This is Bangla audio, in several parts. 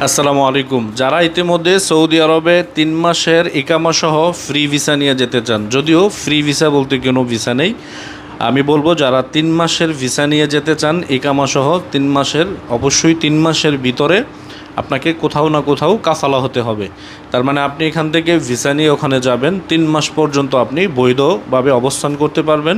আসসালামু আলাইকুম। যারা ইতিমধ্যে সৌদি আরবে ৩ মাসের ইকামা সহ ফ্রি ভিসা নিয়ে যেতে চান, যদিও ফ্রি ভিসা বলতে কোনো ভিসা নেই, আমি বলবো যারা ৩ মাসের ভিসা নিয়ে যেতে চান ইকামা সহ ৩ মাসের, অবশ্যই ৩ মাসের ভিতরে আপনাকে কোথাও না কোথাও কাফালা হতে হবে। তার মানে আপনি এখান থেকে ভিসা নিয়ে ওখানে যাবেন, ৩ মাস পর্যন্ত আপনি বৈধভাবে অবস্থান করতে পারবেন।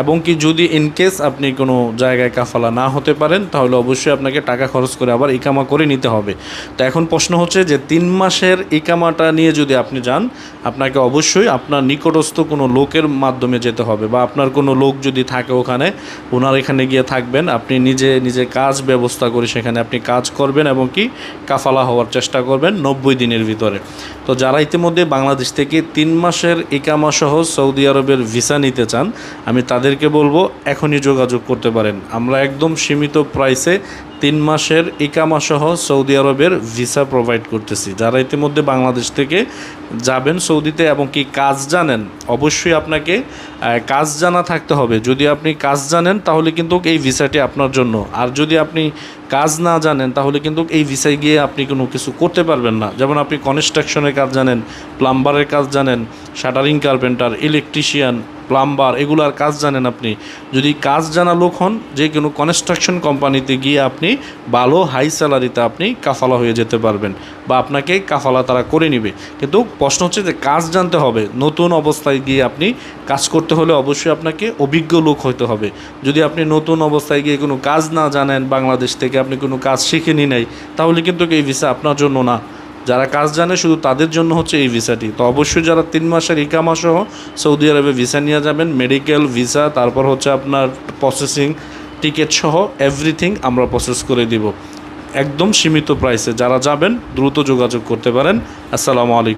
এবং কি যদি ইনকেস আপনি কোনো জায়গায় কাফালা না হতে পারেন, তাহলে অবশ্যই আপনাকে টাকা খরচ করে আবার ইকামা করে নিতে হবে। তো এখন প্রশ্ন হচ্ছে যে ৩ মাসের ইকামাটা নিয়ে যদি আপনি যান, আপনাকে অবশ্যই আপনার নিকটস্থ কোনো লোকের মাধ্যমে যেতে হবে, বা আপনার কোনো লোক যদি থাকে ওখানে, ওনার এখানে গিয়ে থাকবেন, আপনি নিজে নিজে কাজ ব্যবস্থা করে সেখানে আপনি কাজ করবেন এবং কি কাফালা হওয়ার চেষ্টা করবেন ৯০ দিনের ভিতরে। তো যারা ইতিমধ্যে বাংলাদেশ থেকে ৩ মাসের ইকামা সহ সৌদি আরবের ভিসা নিতে চান, আমি তাদেরকে বলবো এখনই যোগাযোগ করতে পারেন। আমরা একদম সীমিত প্রাইসে ৩ মাসের ইকামা সহ সৌদি আরবের ভিসা প্রোভাইড করতেছি। যারা ইতিমধ্যে বাংলাদেশ থেকে যাবেন সৌদিতে এবং কি কাজ জানেন, অবশ্যই আপনাকে কাজ জানা থাকতে হবে। যদি আপনি কাজ জানেন তাহলে কিন্তু এই ভিসাটি আপনার জন্য, আর যদি আপনি কাজ না জানেন তাহলে কিন্তু এই ভিসায় গিয়ে আপনি কোনো কিছু করতে পারবেন না। যেমন আপনি কনস্ট্রাকশনের কাজ জানেন, প্লাম্বারের কাজ জানেন, শাটারিং কার্পেন্টার, ইলেকট্রিশিয়ান, প্লাম্বার, এগুলার কাজ জানেন, আপনি যদি কাজ জানা লোক হন, যে কোনো কনস্ট্রাকশন কোম্পানিতে গিয়ে আপনি ভালো হাই স্যালারিতে আপনি কাফালা হয়ে যেতে পারবেন, বা আপনাকে কাফালা তারা করে নেবে। কিন্তু প্রশ্ন হচ্ছে যে কাজ জানতে হবে। নতুন অবস্থায় গিয়ে আপনি কাজ করতে হলে অবশ্যই আপনাকে অভিজ্ঞ লোক হতে হবে। যদি আপনি নতুন অবস্থায় গিয়ে কোনো কাজ না জানেন, বাংলাদেশ থেকে আপনি কোনো কাজ শিখে নি নাই, তাহলে কিন্তু এই ভিসা আপনার জন্য না। যারা কাজ জানে শুধু তাদের জন্য হচ্ছে এই ভিসাটি। তো অবশ্যই যারা ৩ মাসের ইকামা সহ সৌদি আরবে ভিসা নিয়ে যাবেন, মেডিকেল ভিসা, তারপর হচ্ছে আপনার প্রসেসিং টিকিট সহ এভরিথিং আমরা প্রসেস করে দিব একদম সীমিত প্রাইসে। যারা যাবেন দ্রুত যোগাযোগ করতে পারেন। আসসালামু আলাইকুম।